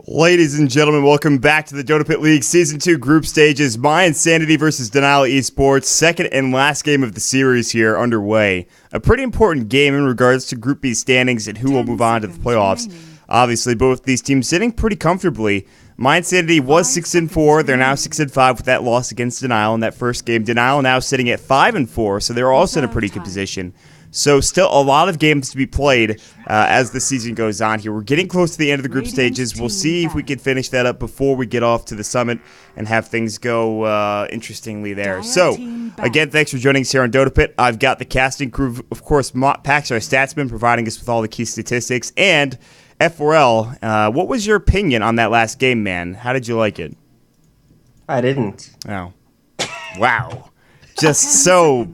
Ladies and gentlemen, welcome back to the DotaPit League Season 2 Group Stages. mYInsanity versus Denial Esports, second and last game of the series here underway. A pretty important game in regards to Group B standings and who will move on to the playoffs. Obviously, both these teams sitting pretty comfortably. mYInsanity was 6-4. They're now 6-5 with that loss against Denial in that first game. Denial now sitting at 5-4, so they're also in a pretty good position. So still a lot of games to be played as the season goes on here. We're getting close to the end of the group stages. We'll see if we can finish that up before we get off to the summit and have things go interestingly there. So, again, thanks for joining us here on DotaPit. I've got the casting crew, of course, Pax, our statsman, providing us with all the key statistics. And F4L, what was your opinion on that last game, man? How did you like it? I didn't. Oh. Wow. Just so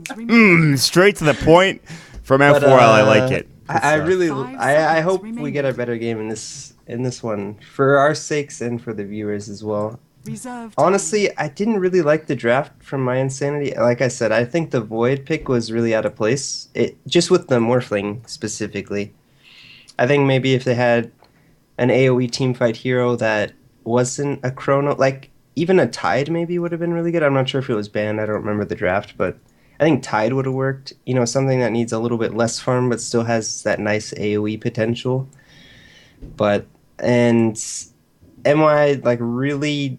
straight to the point. From F4L, I like it. I hope we get a better game in this one for our sakes and for the viewers as well. Honestly, I didn't really like the draft from mYInsanity. Like I said, I think the Void pick was really out of place. Just with the Morphling specifically. I think maybe if they had an AoE teamfight hero that wasn't a Chrono, like even a Tide maybe would have been really good. I'm not sure if it was banned. I don't remember the draft, but I think Tide would have worked. You know, something that needs a little bit less farm, but still has that nice AoE potential. And MY, like, really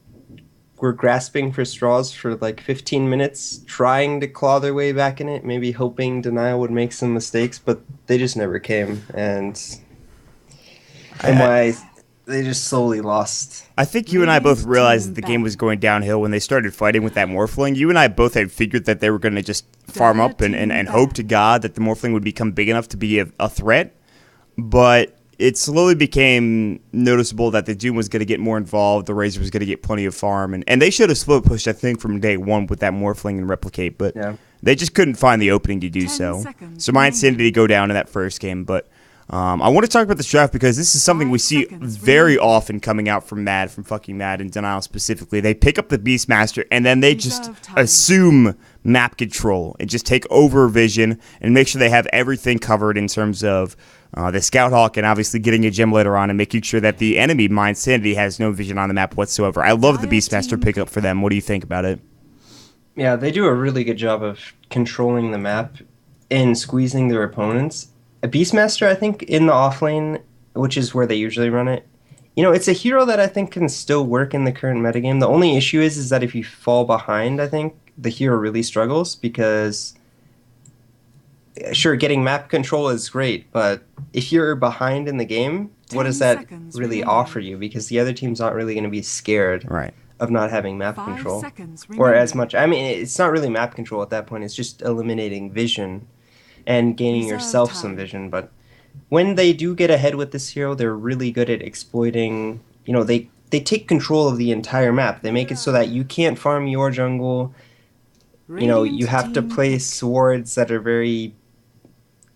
were grasping for straws for, like, 15 minutes, trying to claw their way back in it, maybe hoping Denial would make some mistakes, but they just never came. And MY, they just slowly lost. I think you and I both realized that the game was going downhill when they started fighting with that Morphling. You and I both had figured that they were going to just farm up and hope to God that the Morphling would become big enough to be a threat. But it slowly became noticeable that the Doom was going to get more involved, the Razor was going to get plenty of farm, and they should have slow pushed, I think, from day one with that Morphling and Replicate, but they just couldn't find the opening to do so. So mYInsanity to go down in that first game, but I want to talk about this draft because this is something we see very often coming out from Mad, from fucking Mad and Denial specifically. They pick up the Beastmaster and then they just assume map control and just take over vision and make sure they have everything covered in terms of the Scout Hawk and obviously getting a gem later on and making sure that the enemy, mYInsanity, has no vision on the map whatsoever. I love the Beastmaster pickup for them. What do you think about it? Yeah, they do a really good job of controlling the map and squeezing their opponents. A Beastmaster, I think, in the offlane, which is where they usually run it, you know, it's a hero that I think can still work in the current metagame. The only issue is that if you fall behind, I think the hero really struggles because, sure, getting map control is great, but if you're behind in the game, what does that really offer you? Because the other team's not really going to be scared of not having map control. Or as much. I mean, it's not really map control at that point. It's just eliminating vision and gaining yourself some vision. But when they do get ahead with this hero, they're really good at exploiting, you know, they take control of the entire map. They make it so that you can't farm your jungle. You know, you have to place wards that are very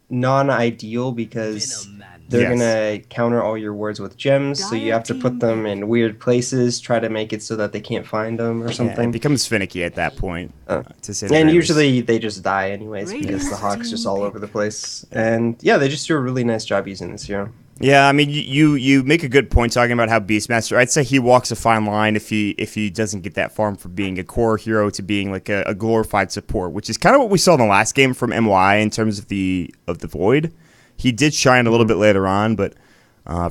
non-ideal because they're going to counter all your wards with gems, so you have to put them in weird places, try to make it so that they can't find them or something. Yeah, it becomes finicky at that point. To say and usually they just die anyways because the Hawk's just all over the place. And yeah, they just do a really nice job using this hero. Yeah, I mean, you make a good point talking about how Beastmaster. I'd say he walks a fine line if he doesn't get that far from being a core hero to being like a glorified support, which is kind of what we saw in the last game from MY in terms of the Void. He did shine a little bit later on, but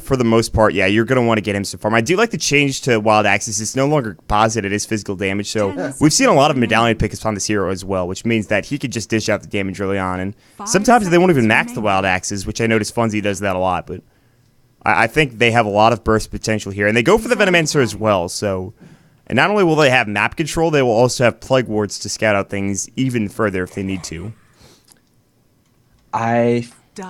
for the most part, yeah, you're going to want to get him some farm. I do like the change to Wild Axis. It's no longer composite. It is physical damage. So we've seen a lot of medallion pickups on this hero as well, which means that he could just dish out the damage early on. And sometimes they won't even max the Wild Axes, which I notice Funzy does that a lot. But I think they have a lot of burst potential here. And they go for the Venomancer as well. So, and not only will they have map control, they will also have Plague Wards to scout out things even further if they need to.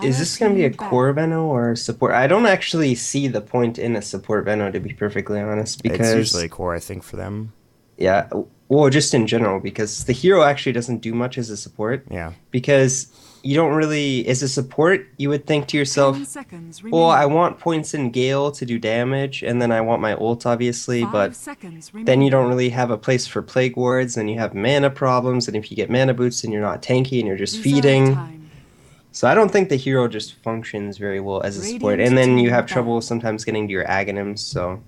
Is this going to be a core Veno or a support? I don't actually see the point in a support Veno, to be perfectly honest. Because it's usually a core, I think, for them. Yeah, well, just in general, because the hero actually doesn't do much as a support. Yeah. Because you don't really, as a support, you would think to yourself, well, I want points in Gale to do damage, and then I want my ult, obviously, but then you don't really have a place for Plague Wards, and you have mana problems, and if you get mana boots, then you're not tanky, and you're just feeding. So I don't think the hero just functions very well as a support, and then you have trouble sometimes getting to your Aghanims, so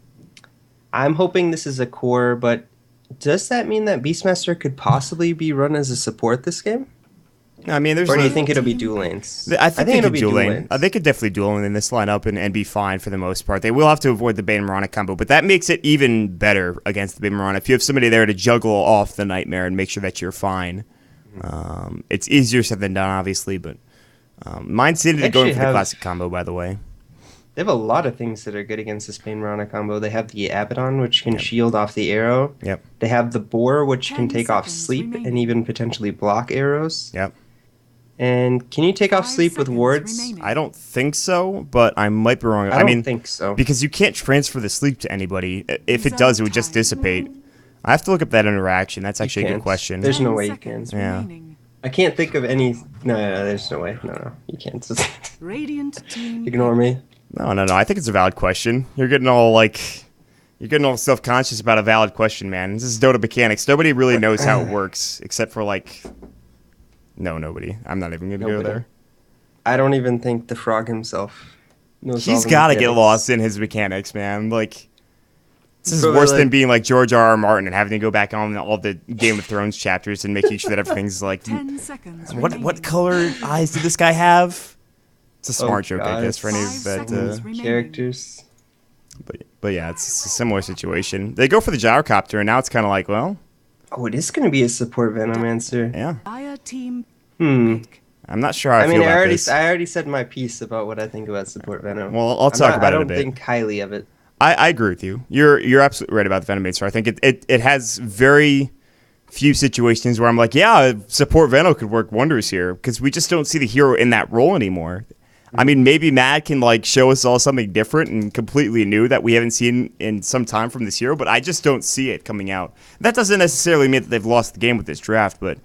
I'm hoping this is a core, but does that mean that Beastmaster could possibly be run as a support this game? I mean, or do you think it'll be dual lanes? I think it'll be dual lane. They could definitely dual lane in this lineup and be fine for the most part. They will have to avoid the Bane Mirana combo, but that makes it even better against the Bane Mirana. If you have somebody there to juggle off the Nightmare and make sure that you're fine, it's easier said than done, obviously, but mYInsanity going for the classic combo, by the way. They have a lot of things that are good against this Bane Mirana combo. They have the Abaddon, which can shield off the arrow. Yep. They have the Boar, which can take off sleep and even potentially block arrows. Yep. And can you take off sleep with wards? I don't think so, but I might be wrong. I mean, think so. Because you can't transfer the sleep to anybody. If it does, it would just dissipate. I have to look up that interaction. That's actually a good question. There's no way you can. Yeah. I can't think of any. No, there's no way. No, you can't. Ignore me. No. I think it's a valid question. You're getting all self-conscious about a valid question, man. This is Dota mechanics. Nobody really knows how it works, except for nobody. I'm not even gonna go there. I don't even think the frog himself knows. He's got to get lost in his mechanics, man. This is worse than being like George R.R. Martin and having to go back on all the Game of Thrones chapters and making sure that everything's like, 10 seconds what color eyes did this guy have? It's a smart joke, I guess, for any of that characters. But yeah, it's a similar situation. They go for the gyrocopter, and now it's kind of like, well, oh, it is going to be a support Venomancer. Yeah. I'm not sure how I feel about this. I already said my piece about what I think about support Venom. Well, I'll talk about it a bit. I don't think highly of it. I agree with you. You're absolutely right about the Venomancer. I think it has very few situations where I'm like, yeah, support Veno could work wonders here, because we just don't see the hero in that role anymore. I mean, maybe Matt can show us all something different and completely new that we haven't seen in some time from this hero, but I just don't see it coming out. That doesn't necessarily mean that they've lost the game with this draft, but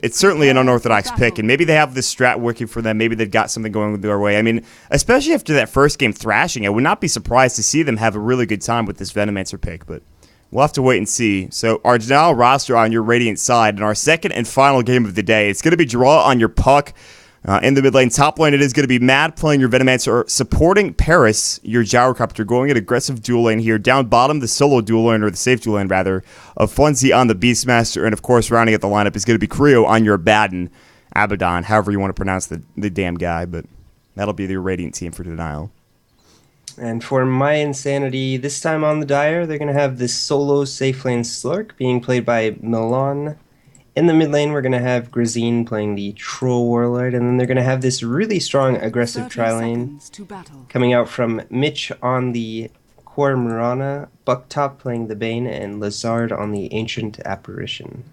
it's certainly an unorthodox pick, and maybe they have this strat working for them. Maybe they've got something going their way. I mean, especially after that first game thrashing, I would not be surprised to see them have a really good time with this Venomancer pick, but we'll have to wait and see. So our Denial roster on your Radiant side, and our second and final game of the day, it's going to be draw on your puck. In the mid lane, top lane, it is going to be Matt playing your Venomancer, supporting Paris, your Gyrocopter, going an aggressive dual lane here. Down bottom, the solo dual lane, or the safe dual lane, rather, of Funzy on the Beastmaster. And, of course, rounding out the lineup is going to be Creo on your Abaddon, however you want to pronounce the damn guy. But that'll be the Radiant team for Denial. And for mYInsanity, this time on the Dire, they're going to have this solo safe lane Slurk being played by Milan. In the mid lane, we're going to have Grazine playing the Troll Warlord, and then they're going to have this really strong aggressive tri-lane coming out from Mitch on the Core Mirana, Bucktop playing the Bane, and Lazard on the Ancient Apparition.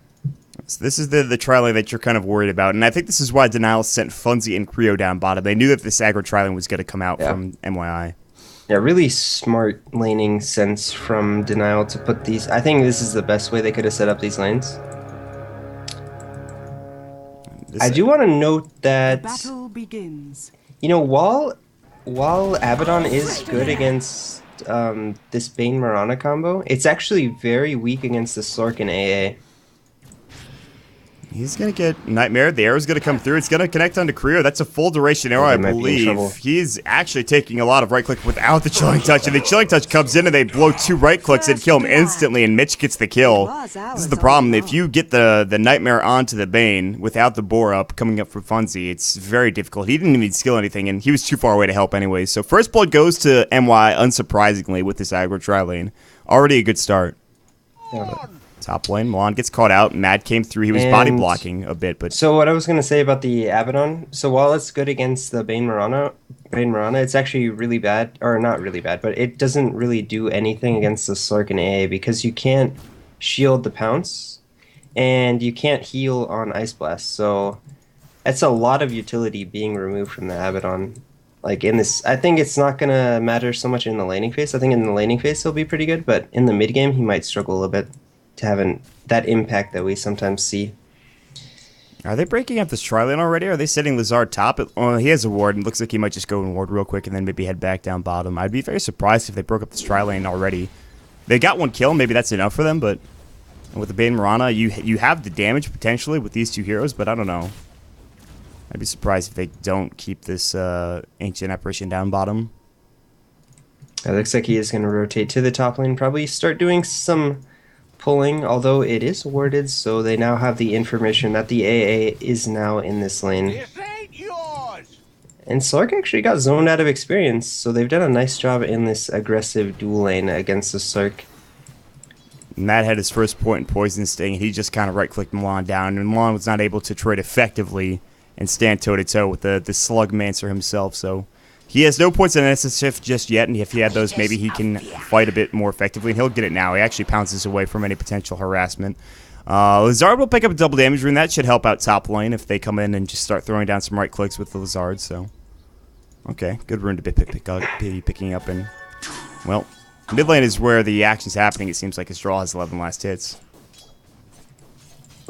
So this is the tri-lane that you're kind of worried about, and I think this is why Denial sent Funzy and Creo down bottom. They knew that this aggro tri-lane was going to come out from mYI. Yeah, really smart laning sense from Denial to put these. I think this is the best way they could have set up these lanes. I do want to note that, while Abaddon is good against this Bane Mirana combo, it's actually very weak against the Slurk and AA. He's going to get Nightmare. The arrow's going to come through. It's going to connect onto Creo. That's a full duration arrow, I believe. He's actually taking a lot of right click without the Chilling Touch. And the Chilling Touch comes in and they blow 2 right clicks and kill him instantly. And Mitch gets the kill. This is the problem. If you get the Nightmare onto the Bane without the Boar up coming up for Funzy, it's very difficult. He didn't even skill anything and he was too far away to help anyway. So first blood goes to MY, unsurprisingly, with this aggro tri-lane. Already a good start. Yeah. Top lane, Milan gets caught out. Mad came through. He was body blocking a bit, but so what I was gonna say about the Abaddon. So while it's good against the Bane Mirana, it's actually really bad, or not really bad, but it doesn't really do anything against the Slark and AA because you can't shield the pounce, and you can't heal on Ice Blast. So that's a lot of utility being removed from the Abaddon. Like in this, I think it's not gonna matter so much in the laning phase. I think in the laning phase he'll be pretty good, but in the mid game he might struggle a little bit to have that impact that we sometimes see. Are they breaking up this tri-lane already? Or are they setting Lazard top? He has a ward, and it looks like he might just go and ward real quick and then maybe head back down bottom. I'd be very surprised if they broke up this tri-lane already. They got 1 kill, maybe that's enough for them, but with the Bane Mirana, you have the damage potentially with these 2 heroes, but I don't know. I'd be surprised if they don't keep this Ancient Apparition down bottom. It looks like he is going to rotate to the top lane, probably start doing some pulling, although it is warded, so they now have the information that the AA is now in this lane. This ain't yours. And Slark actually got zoned out of experience, so they've done a nice job in this aggressive dual lane against the Slark. Matt had his first point in Poison Sting, and he just kind of right-clicked Milan down, and Milan was not able to trade effectively and stand toe-to-toe with the Slugmancer himself, so he has no points on SSF just yet, and if he had those, maybe he can fight a bit more effectively, and he'll get it now. He actually pounces away from any potential harassment. Lazard will pick up a double damage rune. That should help out top lane if they come in and just start throwing down some right clicks with the Lazard, so. Okay, good rune to be picking up, and, well, mid lane is where the action's happening. It seems like his draw has 11 last hits.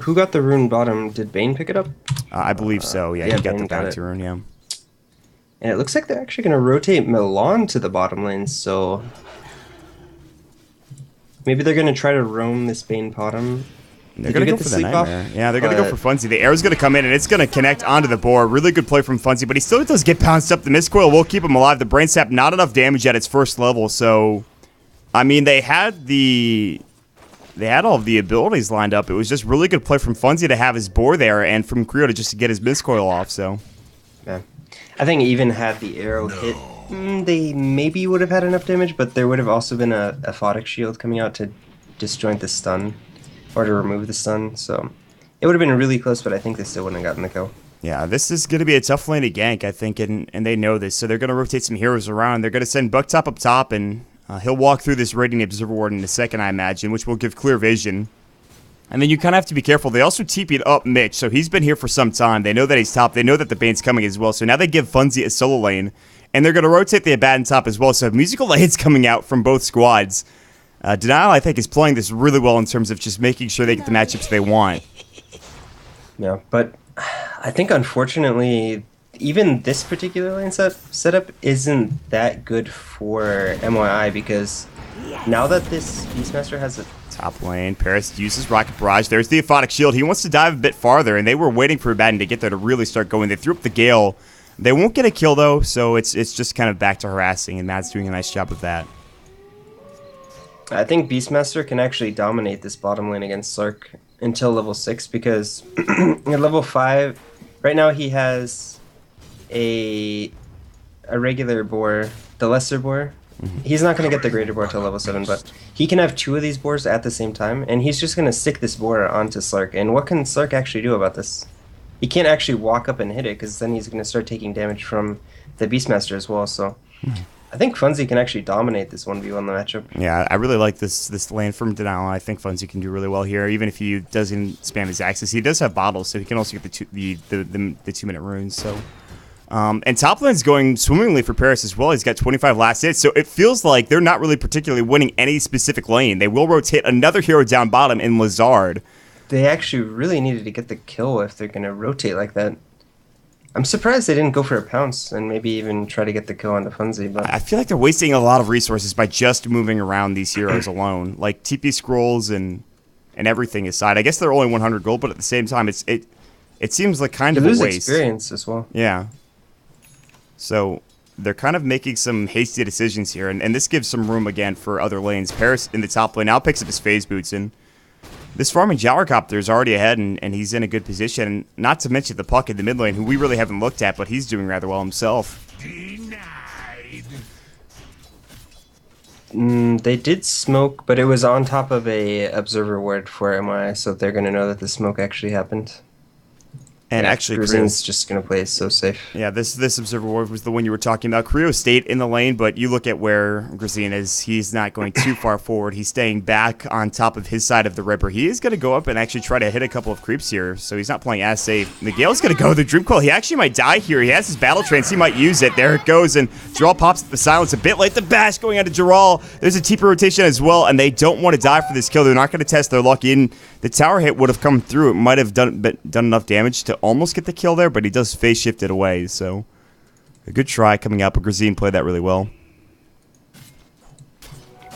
Who got the rune bottom? Did Bane pick it up? I believe so, yeah, he got the bounty rune, yeah. And it looks like they're actually going to rotate Milan to the bottom lane, so maybe they're going to try to roam this Bane bottom. They're going to go for the Nightmare. Yeah, they're going to go for Funzy. The arrow's going to come in, and it's going to connect onto the Boar. Really good play from Funzy, but he still does get bounced up. The Mistcoil will keep him alive. The Brain Sap, not enough damage at its first level, so, I mean, they had all of the abilities lined up. It was just really good play from Funzy to have his Boar there, and from Creo to just get his Mistcoil off, so. Yeah. I think even had the arrow hit, they maybe would have had enough damage, but there would have also been a Photic Shield coming out to disjoint the stun, or to remove the stun, so it would have been really close, but I think they still wouldn't have gotten the kill. Yeah, this is going to be a tough lane to gank, I think, and they know this, so they're going to rotate some heroes around. They're going to send Bucktop up top, and he'll walk through this Radiant Observer Ward in a second, I imagine, which will give clear vision. And then you kind of have to be careful. They also TP'd up Mitch, so he's been here for some time. They know that he's top. They know that the Bane's coming as well. So now they give Funzy a solo lane, and they're going to rotate the Abaddon top as well. So musical hits coming out from both squads. Denial, I think, is playing this really well in terms of just making sure they get the matchups they want. Yeah, but I think, unfortunately, even this particular lane setup isn't that good for mYI, because now that this Beastmaster has a top lane, Paris uses Rocket Barrage. There's the Aphotic Shield. He wants to dive a bit farther, and they were waiting for Abaddon to get there to really start going. They threw up the Gale. They won't get a kill, though, so it's just kind of back to harassing, and Matt's doing a nice job of that. I think Beastmaster can actually dominate this bottom lane against Slark until level 6, because at level 5, right now he has a regular Boar, the lesser Boar. He's not going to get the greater Boar till level 7, but he can have 2 of these Boars at the same time, and he's just going to stick this Boar onto Slark. And what can Slark actually do about this? He can't actually walk up and hit it, because then he's going to start taking damage from the Beastmaster as well. So I think Funzy can actually dominate this 1v1 matchup. Yeah, I really like this lane from Denial. I think Funzy can do really well here, even if he doesn't spam his axes. He does have bottles, so he can also get the 2-minute runes. So. And top lane's going swimmingly for Paris as well. He's got 25 last hits, so it feels like they're not really particularly winning any specific lane. They will rotate another hero down bottom in Lazard. They actually really needed to get the kill if they're going to rotate like that. I'm surprised they didn't go for a pounce and maybe even try to get the kill onto Funzy. But I feel like they're wasting a lot of resources by just moving around these heroes alone. Like TP Scrolls and and everything aside. I guess they're only 100 gold, but at the same time, it seems like kind You of a lose waste. experience as well. Yeah. So they're kind of making some hasty decisions here, and this gives some room again for other lanes. Paris in the top lane now picks up his phase boots, and this farming Gyrocopter is already ahead, and he's in a good position. And not to mention the Puck in the mid lane, who we really haven't looked at, but he's doing rather well himself. Denied. They did smoke, but it was on top of a observer ward for MI, so they're going to know that the smoke actually happened. And Yeah, actually, Gruzin's just going to play so safe. yeah, this observer ward was the one you were talking about. Creo stayed in the lane, but you look at where Gruzin is. He's not going too far forward. He's staying back on top of his side of the Ripper. He is going to go up and actually try to hit a couple of creeps here, so he's not playing as safe. Miguel's going to go the Dream Coil. He actually might die here. He has his Battle Trance. He might use it. There it goes, and Giral pops at the silence a bit late. The bash going onto Giral. There's a TP rotation as well, and they don't want to die for this kill. They're not going to test their luck in. The tower hit would have come through. It might have done enough damage to almost get the kill there, but he does phase shift it away, so a good try coming out, but Gruzin played that really well.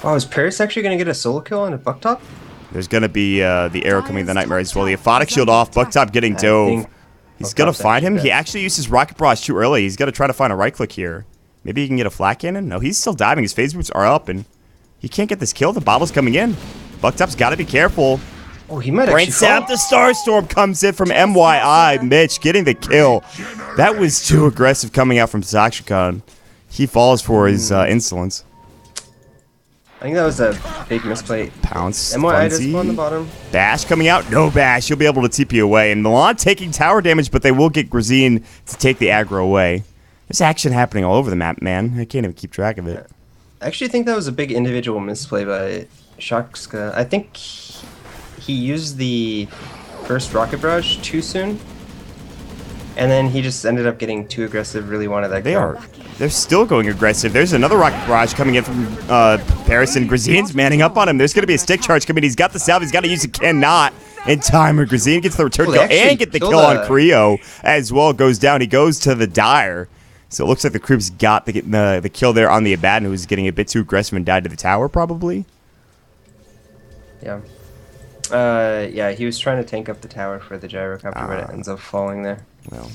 Oh, is Paris actually going to get a solo kill on a Bucktop? There's going to be the arrow coming, the Nightmare as well. The Aphotic Shield off, Bucktop getting dove. He's going to find him. He actually used his Rocket Barrage too early. He's got to try to find a right click here. Maybe he can get a flat cannon? No, he's still diving. His phase boots are up, and he can't get this kill. The bottle's coming in. Bucktop's got to be careful. Oh, he might Brain actually fall. Sap, the Starstorm comes in from mYI. Mitch getting the kill. That was too aggressive coming out from Saxicon. He falls for his insolence. I think that was a big misplay. Pounce. mYI does Funzy. go on the bottom. Bash coming out. No bash. He'll be able to TP away. And Milan taking tower damage, but they will get Gruzin to take the aggro away. There's action happening all over the map, man. I can't even keep track of it. I actually think that was a big individual misplay by Shakska. I think he used the first Rocket Barrage too soon, and then he just ended up getting too aggressive, really wanted that kill. They're still going aggressive. There's another Rocket Barrage coming in from Paris, and Gruzin's manning up on him. There's going to be a stick charge coming. He's got the salve. He's got to use it. Cannot in time. Gruzin gets the return kill and get the kill on Creo as well. Goes down. He goes to the Dire. So it looks like the creeps got the kill there on the Abaddon, who was getting a bit too aggressive and died to the tower, probably. Yeah. Yeah, he was trying to tank up the tower for the Gyrocopter, but it ends up falling there. Well,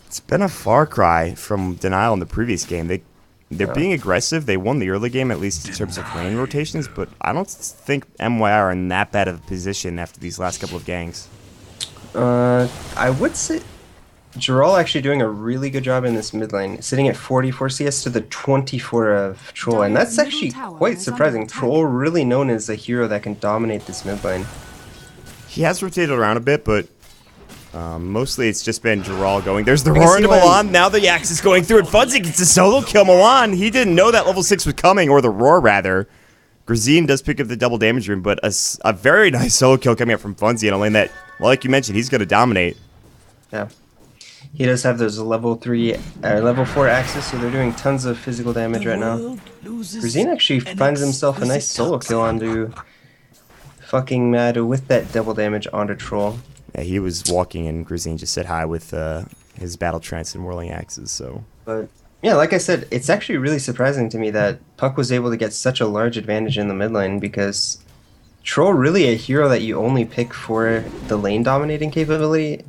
it's been a far cry from Denial in the previous game. They're being aggressive. They won the early game, at least in terms of lane rotations, but I don't think mYI are in that bad of a position after these last couple of ganks. I would say Giral actually doing a really good job in this mid lane, sitting at 44 CS to the 24 of Troll, and that's actually quite surprising. Troll really known as a hero that can dominate this mid lane. He has rotated around a bit, but mostly it's just been Giral going. There's the roar into Milan. Now the axe is going through, and Fuzzy gets a solo kill. Milan, he didn't know that level 6 was coming, or the roar rather. Gruzin does pick up the double damage room, but a very nice solo kill coming up from Funzy in a lane that, well, like you mentioned, he's going to dominate. Yeah. He does have those level 4 axes, so they're doing tons of physical damage right now. Gruzin actually finds himself a nice solo kill onto fucking Mad with that double damage onto Troll. Yeah, he was walking, and Gruzin just said hi with his battle trance and whirling axes. So, but yeah, like I said, it's actually really surprising to me that Puck was able to get such a large advantage in the mid lane, because Troll really a hero that you only pick for the lane dominating capability,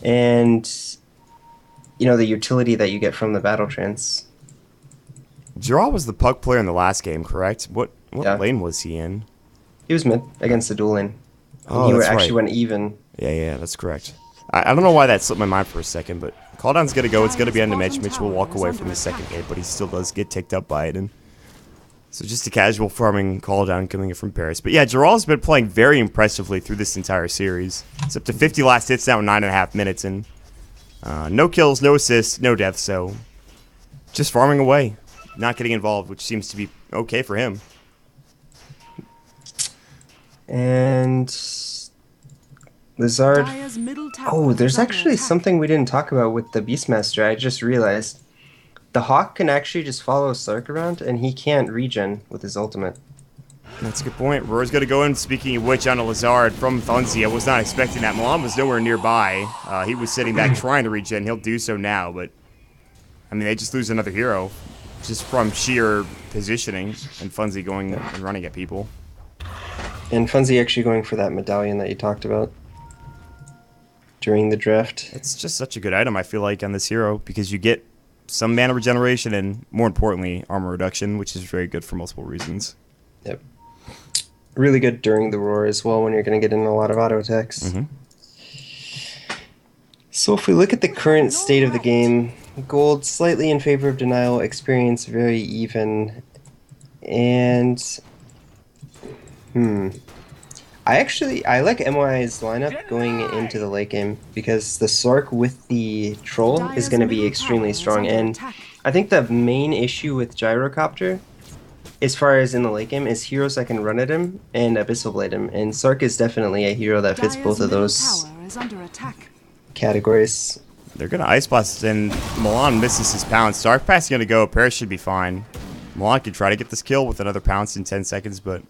and you know, the utility that you get from the battle trance. Giral was the Puck player in the last game, correct? What lane was he in? He was mid against the dual lane. Oh, he that's actually right. went even. Yeah, that's correct. I don't know why that slipped my mind for a second, but Calldown's going to go. It's going to be on to Mitch. Mitch will walk away from the second game, but he still does get ticked up by it. And so just a casual farming Calldown coming in from Paris. But yeah, Giral's been playing very impressively through this entire series. It's up to 50 last hits now in 9.5 minutes. And no kills, no assists, no deaths. So just farming away, not getting involved, which seems to be okay for him. And Lizard. Oh, there's actually something we didn't talk about with the Beastmaster. I just realized the Hawk can actually just follow Sark around, and he can't regen with his ultimate. That's a good point. Roar's going to go in. Speaking of which, on a Lizard from Thunzi. I was not expecting that. Milan was nowhere nearby. He was sitting back trying to regen. He'll do so now, but I mean, they just lose another hero just from sheer positioning and Funzy going and running at people. And Funzy actually going for that medallion that you talked about during the draft. It's just such a good item, I feel like, on this hero, because you get some mana regeneration and, more importantly, armor reduction, which is very good for multiple reasons. Yep. Really good during the roar as well when you're going to get in a lot of auto attacks. Mm-hmm. So if we look at the current state of the game, gold slightly in favor of denial, experience very even, and I like mYI's lineup going into the late game because the Sark with the Troll is going to be extremely strong, and I think the main issue with Gyrocopter, as far as in the late game, is heroes that can run at him and Abyssal Blade him, and Sark is definitely a hero that fits both of those categories. They're going to Ice Blast, and Milan misses his pounce. Dark Pass is going to go. Paris should be fine. Milan could try to get this kill with another pounce in 10 seconds, but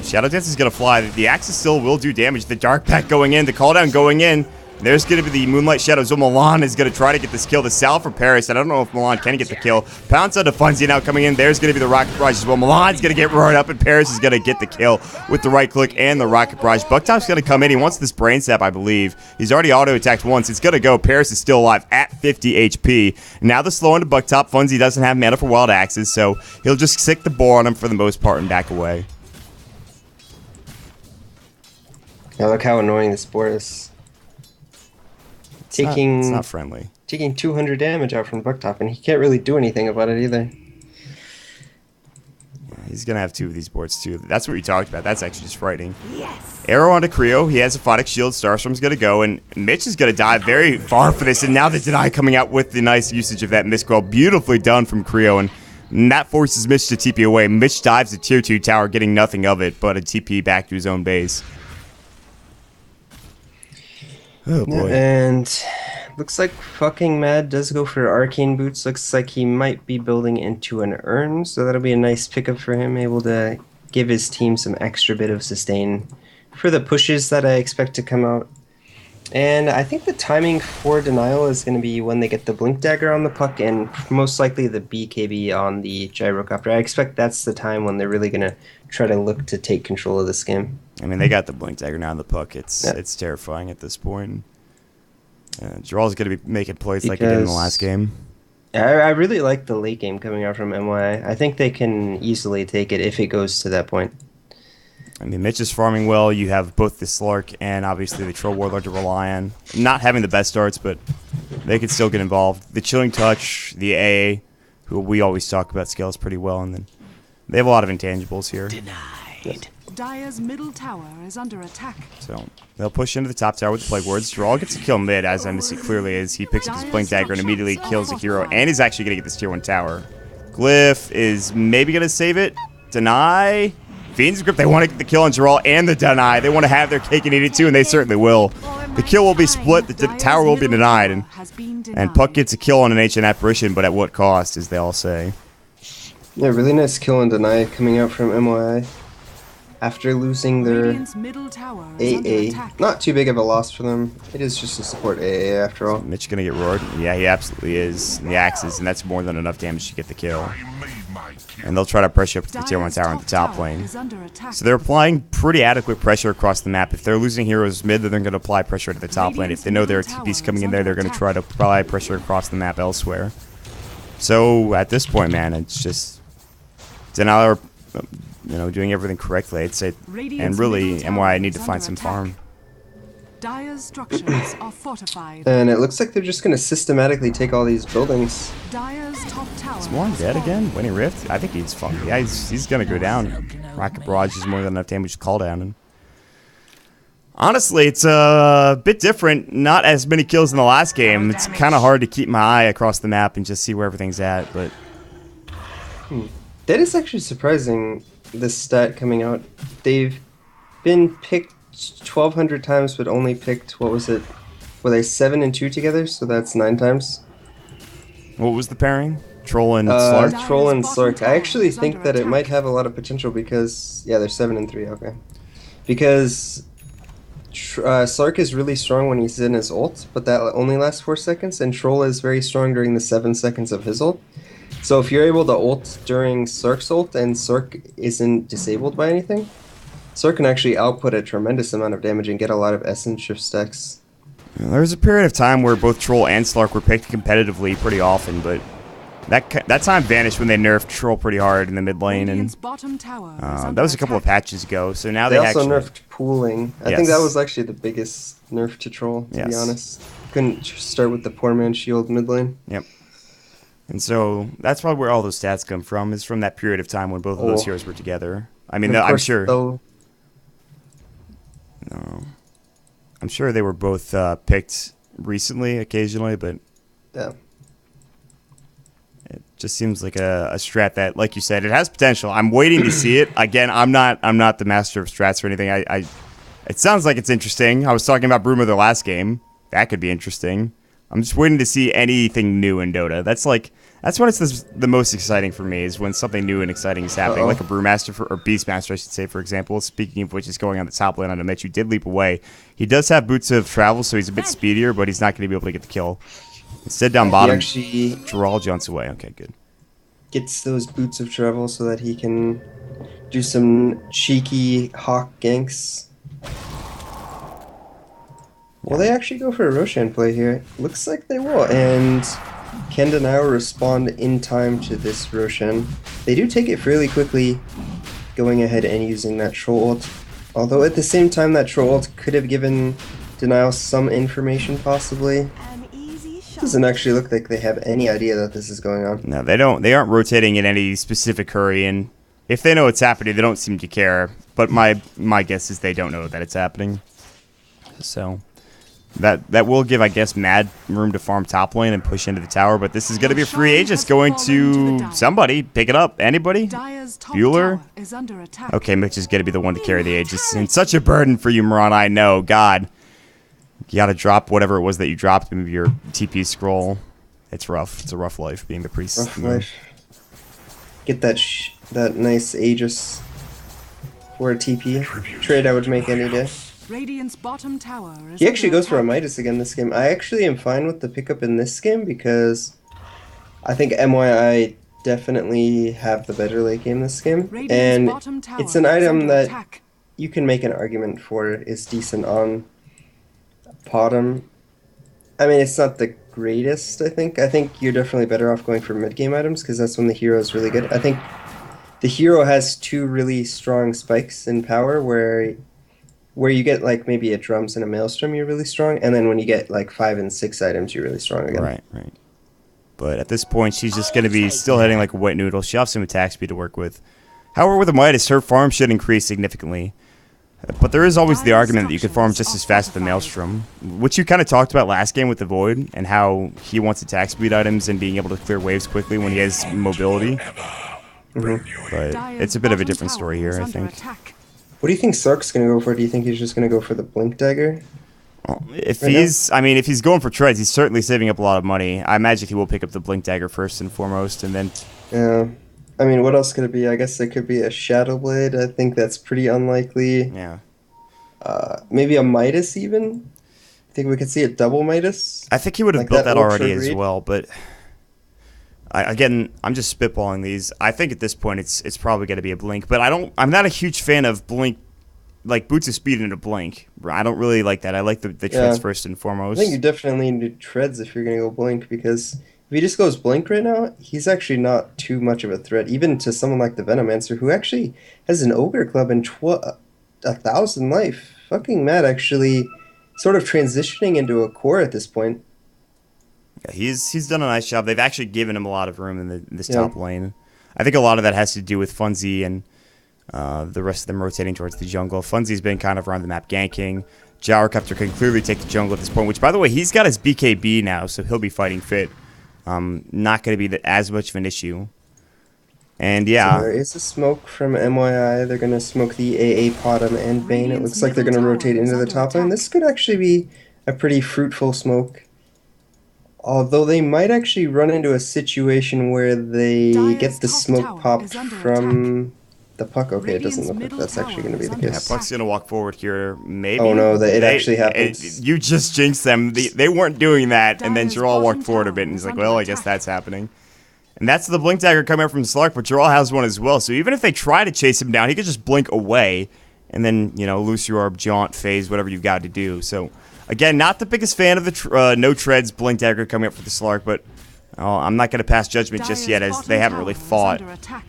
Shadow Dance is going to fly. The Axis still will do damage. The Dark Pack going in, the cooldown going in. There's going to be the Moonlight Shadow. So Milan is going to try to get this kill. The Sal for Paris. I don't know if Milan can get the kill. Pounce on Funzy now coming in. There's going to be the Rocket Barrage as well. Milan's going to get roared up, and Paris is going to get the kill with the right click and the Rocket Barrage. Bucktop's going to come in. He wants this Brain Sap, I believe. He's already auto-attacked once. It's going to go. Paris is still alive at 50 HP. Now the slow into Bucktop. Funzy doesn't have mana for Wild Axes, so he'll just stick the boar on him for the most part and back away. Now look how annoying this boar is. It's not friendly. Taking 200 damage out from Bucktop, and he can't really do anything about it either. He's going to have two of these boards, too. That's what we talked about. That's actually just frightening. Yes. Arrow onto Creo. He has a Photic Shield. Starstorm's going to go, and Mitch is going to dive very far for this. And now the Deny coming out with the nice usage of that Mistquell. Beautifully done from Creo, and that forces Mitch to TP away. Mitch dives the Tier 2 tower, getting nothing of it, but a TP back to his own base. Oh, boy. And looks like fucking Mad does go for Arcane Boots. Looks like he might be building into an urn, so that'll be a nice pickup for him, able to give his team some extra bit of sustain for the pushes that I expect to come out. And I think the timing for Denial is going to be when they get the Blink Dagger on the puck and most likely the BKB on the Gyrocopter. I expect that's the time when they're really going to try to look to take control of this game. I mean, they got the Blink Dagger now on the puck. It's terrifying at this point. Gerald's going to be making plays like he did in the last game. I really like the late game coming out from mYI. I think they can easily take it if it goes to that point. I mean, Mitch is farming well. You have both the Slark and obviously the Troll Warlord to rely on. Not having the best starts, but they can still get involved. The Chilling Touch, the AA, who we always talk about, scales pretty well, and then they have a lot of intangibles here. Denied. Dire's middle tower is under attack. So they'll push into the top tower with the Plague Wards. Drawl gets a kill mid, as I see clearly, as he picks up his Blink Dagger and immediately kills a hero, and he's actually going to get this Tier 1 tower. Glyph is maybe going to save it. Deny. Fiend's Grip, they want to get the kill on Geralt and the Deny. They want to have their cake and eat it too, and they certainly will. The kill will be split, the tower will be denied, and Puck gets a kill on an Ancient Apparition, but at what cost, as they all say. Yeah, really nice kill and Deny coming out from mYI. After losing their AA. Not too big of a loss for them. It is just a support AA after all. Mitch gonna get roared? Yeah, he absolutely is. And the Axes, and that's more than enough damage to get the kill. And they'll try to pressure up the Tier 1 tower in the top lane. So they're applying pretty adequate pressure across the map. If they're losing heroes mid, then they're going to apply pressure to the top lane. If they know there are TPs coming in there, they're going to try to apply pressure across the map elsewhere. So at this point, man, it's just Denial, doing everything correctly, I'd say. And really, mYI need to find some farm. Dire's structures are fortified. And it looks like they're just going to systematically take all these buildings. Dire's top tower Is Moran dead again? Winning Rift? I think he's fine. Yeah, he's going to go down. Rocket Barrage is more than enough damage to call down. And honestly, it's a bit different. Not as many kills in the last game. It's kind of hard to keep my eye across the map and just see where everything's at. But That is actually surprising, this stat coming out. They've been picked 1,200 times, but only picked, what was it? Were they 7 and 2 together? So that's 9 times. what was the pairing? Troll and Slark? Troll and Slark. I actually think that it might have a lot of potential because, yeah, they're 7 and 3, okay. Because Slark is really strong when he's in his ult, but that only lasts 4 seconds, and Troll is very strong during the 7 seconds of his ult. So if you're able to ult during Slark's ult and Slark isn't disabled by anything, Slark can actually output a tremendous amount of damage and get a lot of essence shift stacks. There was a period of time where both Troll and Slark were picked competitively pretty often, but that time vanished when they nerfed Troll pretty hard in the mid lane, and Radiant's bottom tower is that was a couple of attack. patches ago. So now They they also actually nerfed pooling. I think that was actually the biggest nerf to Troll, to be Yes. honest. Couldn't start with the poor man shield mid lane. Yep. And so that's probably where all those stats come from, is from that period of time when both of those heroes were together. I mean, And of I'm course, sure. though, No. I'm sure they were both picked recently, occasionally, but yeah. it just seems like a strat that, like you said, it has potential. I'm waiting to see it. Again, I'm not the master of strats or anything. It sounds like it's interesting. I was talking about Brewmother last game. That could be interesting. I'm just waiting to see anything new in Dota. That's when it's the most exciting for me, is when something new and exciting is happening, like a Brewmaster or Beastmaster, I should say, for example. Speaking of which, is going on the top lane on a Mitch who did leap away. He does have Boots of Travel, so he's a bit speedier, but he's not going to be able to get the kill. Instead, down bottom, He actually Droll jumps away. Okay, good. gets those boots of travel so that he can do some cheeky hawk ganks. Will they actually go for a Roshan play here? Looks like they will, and can Denial respond in time to this Roshan? They do take it fairly quickly, going ahead and using that Troll ult. Although at the same time, that Troll ult could have given Denial some information, possibly. Doesn't actually look like they have any idea that this is going on. No, they don't. They aren't rotating in any specific hurry, and if they know it's happening, they don't seem to care. But my guess is they don't know that it's happening. So that will give, I guess, Mad room to farm top lane and push into the tower. But this is going to be a free Aegis going to somebody. Pick it up. Anybody? Dire's top Bueller? tower is under attack. Okay, Mitch is going to be the one to carry the Aegis. And such a burden for you, Moran. I know. God. You got to drop whatever it was that you dropped. Maybe your TP scroll. It's rough. It's a rough life being the priest. Rough life. Get that nice Aegis for a TP. Trade I would make any day. Radiant's bottom tower is He actually under goes for a attack. Midas again this game. I actually am fine with the pickup in this game because I think mYI definitely have the better late game this game. Radiant's And bottom tower it's an is item under that attack. you can make an argument for is decent on bottom. I mean, it's not the greatest, I think. I think you're definitely better off going for mid-game items because that's when the hero is really good. I think the hero has two really strong spikes in power where you get like maybe a drums and a maelstrom, you're really strong, and then when you get like 5 and 6 items, you're really strong again. Right. But at this point, she's just going to be still hitting like a wet noodle. She'll have some attack speed to work with. However, with the Midas, her farm should increase significantly. But there is always the argument that you could farm just as fast with the Maelstrom, which you kind of talked about last game with the Void, and how he wants attack speed items and being able to clear waves quickly when he has mobility. But it's a bit of a different story here, I think. What do you think Sark's going to go for? Do you think he's just going to go for the Blink Dagger? If he's going for treads, he's certainly saving up a lot of money. I imagine he will pick up the Blink Dagger first and foremost, and then... Yeah. I mean, what else could it be? I guess it could be a Shadow Blade. I think that's pretty unlikely. Yeah. Maybe a Midas even? I think we could see a double Midas. I think he would have Like built that that already Ultra as Read. well, but... Again, I'm just spitballing these. I think at this point it's probably going to be a Blink, but I'm not a huge fan of Blink, like Boots of Speed into Blink. I don't really like that. I like the treads first and I foremost. think you definitely need treads if you're going to go Blink, because if he just goes Blink right now, he's actually not too much of a threat, even to someone like the Venomancer, who actually has an Ogre Club and 1,000 life. Fucking mad, actually sort of transitioning into a core at this point. Yeah, he's done a nice job. They've actually given him a lot of room in this top lane. I think a lot of that has to do with Funzy and the rest of them rotating towards the jungle. Funzy's been kind of around the map ganking. Gyrocopter can clearly take the jungle at this point, which, by the way, he's got his BKB now, so he'll be fighting fit. Not going to be as much of an issue. And yeah. So there is a smoke from mYI. They're going to smoke the AA Bottom and Bane. It looks like they're going to rotate into the top lane. This could actually be a pretty fruitful smoke. Although they might actually run into a situation where they get the smoke popped from the Puck. Okay, it doesn't look like that's actually going to be the Yeah, case. Puck's going to walk forward here, maybe. Oh no, it actually happens. You just jinxed them. They weren't doing that, and then Jarl walked forward a bit, and he's like, well, I guess that's happening. And that's the Blink Dagger coming up from Slark, but Jarl has one as well. So even if they try to chase him down, he could just blink away, and then, you know, loose your orb, jaunt, phase, whatever you've got to do. So, again, not the biggest fan of the no treads, blink dagger coming up for the Slark, but I'm not going to pass judgment just yet, as they haven't really fought.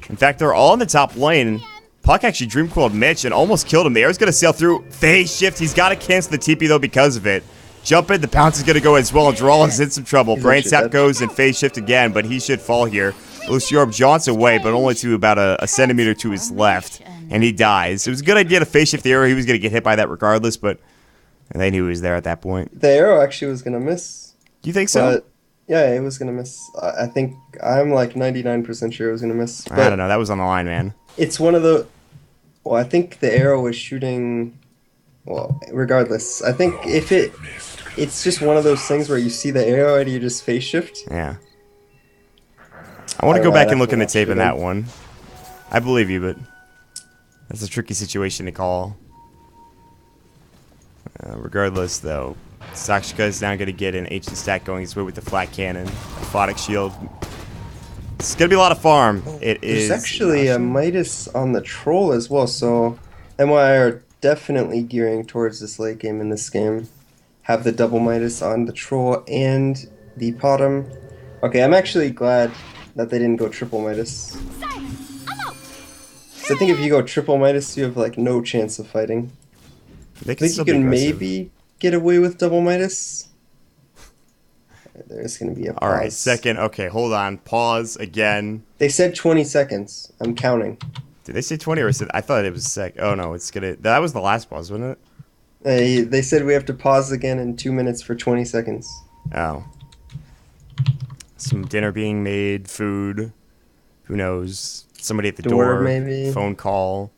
In fact, they're all in the top lane. Puck actually dream coiled Mitch and almost killed him. The air's going to sail through. Phase shift. He's got to cancel the TP, though, because of it. Jump in. The bounce is going to go as well, and Drawl is in some trouble. Brain Sap goes and phase shift again, but he should fall here. Luciorb jaunts away, but only to about a centimeter to his left, and he dies. It was a good idea to phase shift the arrow. He was going to get hit by that regardless, but they knew he was there at that point. The arrow actually was going to miss. Do you think so? But, yeah, it was going to miss. I think I'm like 99% sure it was going to miss. I don't know. That was on the line, man. It's one of the... Well, I think the arrow was shooting... Well, regardless. I think if it's just one of those things where you see the arrow and you just phase shift. Yeah. I want to go back and look in the tape in that one. I believe you, but that's a tricky situation to call. Regardless, though, Sakshika is now going to get an ancient stack going his way with the flat cannon, Aphotic shield. It's going to be a lot of farm. There's actually a Midas on the troll as well, so MYI are definitely gearing towards this late game in this game. Have the double Midas on the troll and the bottom. Okay, I'm actually glad that they didn't go triple Midas. So I think if you go triple Midas, you have like no chance of fighting. I think you can maybe get away with double Midas. There's going to be a pause. Alright, second. Okay, hold on. Pause again. They said 20 seconds. I'm counting. Did they say 20 or I thought it was sec. Oh no, it's going to... That was the last pause, wasn't it? They said we have to pause again in 2 minutes for 20 seconds. Oh. Some dinner being made, food. Who knows? Somebody at the door. Maybe. Phone call.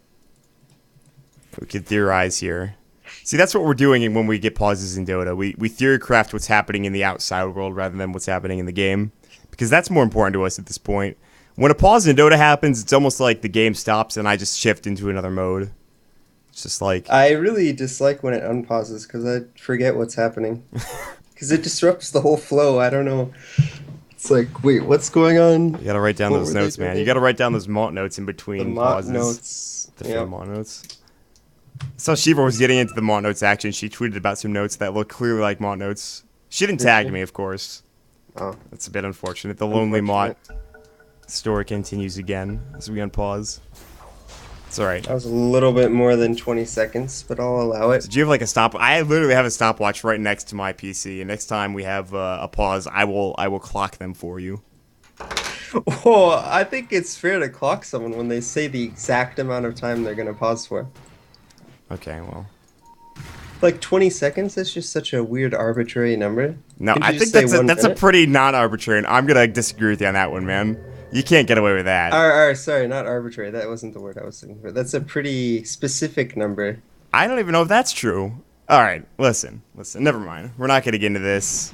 We could theorize here. See, that's what we're doing when we get pauses in Dota. We theory craft what's happening in the outside world rather than what's happening in the game. Because that's more important to us at this point. When a pause in Dota happens, it's almost like the game stops and I just shift into another mode. It's just like... I really dislike when it unpauses because I forget what's happening. Because it disrupts the whole flow. I don't know. It's like, wait, what's going on? You gotta write down those notes, man. You gotta write down those malt notes in between pauses. Notes. Different malt notes. I saw Shiva was getting into the malt notes action. She tweeted about some notes that look clearly like malt notes. She didn't tag me, of course. Oh. That's a bit unfortunate. The lonely malt story continues again as we unpause. It's alright. That was a little bit more than 20 seconds, but I'll allow it. Did you have like a stop? I literally have a stopwatch right next to my PC, and next time we have a pause, I will clock them for you. Oh, I think it's fair to clock someone when they say the exact amount of time they're going to pause for. Okay, well. Like 20 seconds is just such a weird arbitrary number. No, I think that's a pretty non-arbitrary, and I'm going to disagree with you on that one, man. You can't get away with that. Sorry, not arbitrary. That wasn't the word I was looking for. That's a pretty specific number. I don't even know if that's true. All right, listen. Never mind. We're not going to get into this.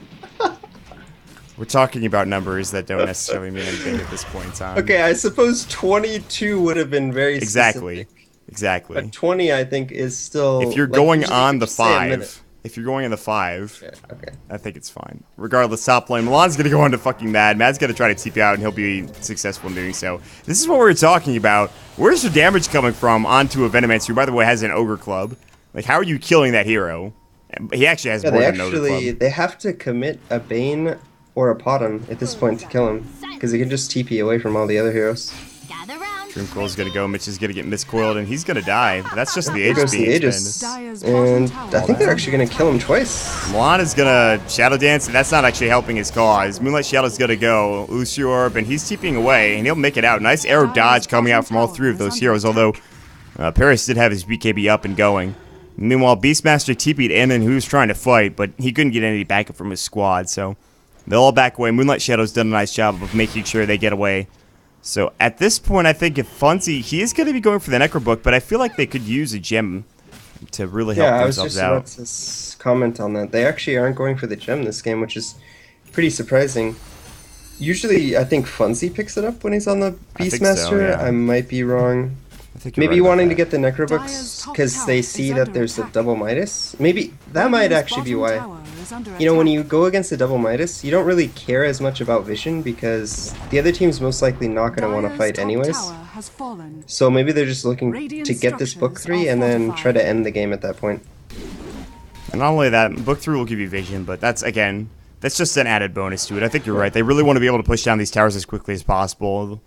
We're talking about numbers that don't necessarily mean anything at this point in time. Okay, I suppose 22 would have been very specific. Exactly. But 20, I think, is still... If you're going on the 5... If you're going in the 5, okay. I think it's fine. Regardless, top lane, Milan's going to go on to fucking Mad. Mad's going to try to TP out, and he'll be successful in doing so. This is what we were talking about. Where's the damage coming from onto a Venomancer, who, by the way, has an Ogre Club? Like, how are you killing that hero? He actually has more than an Ogre Club. They have to commit a Bane or a Potom at this point to kill him, because he can just TP away from all the other heroes. Dreamcoil's gonna go, Mitch is gonna get miscoiled, and he's gonna die. But that's just the Aegis being expended. And I think they're actually gonna kill him twice. Milan is gonna Shadow Dance, and that's not actually helping his cause. Moonlight Shadow's gonna go, Luciorb, and he's TPing away, and he'll make it out. Nice arrow dodge coming out from all three of those heroes, although Paris did have his BKB up and going. Meanwhile, Beastmaster TP'd in, and he was trying to fight, but he couldn't get any backup from his squad, so they'll all back away. Moonlight Shadow's done a nice job of making sure they get away. So at this point, I think if Funzy, he is going to be going for the Necrobook, but I feel like they could use a gem to really help themselves out. Yeah, I was just about to comment on that. They actually aren't going for the gem this game, which is pretty surprising. Usually, I think Funzy picks it up when he's on the Beastmaster. So, yeah. I might be wrong. Maybe wanting to get the Necrobooks because they see that there's a double Midas. Maybe that might actually be why. is under you know, when attack. you go against a double Midas, you don't really care as much about vision because the other team's most likely not going to want to Dire's fight top anyways. tower has fallen. So maybe they're just looking Radiant to get this book structures 3 are and then try fortified. to end the game at that point. And not only that, book 3 will give you vision, but that's, again, that's just an added bonus to it. I think you're right. They really want to be able to push down these towers as quickly as possible.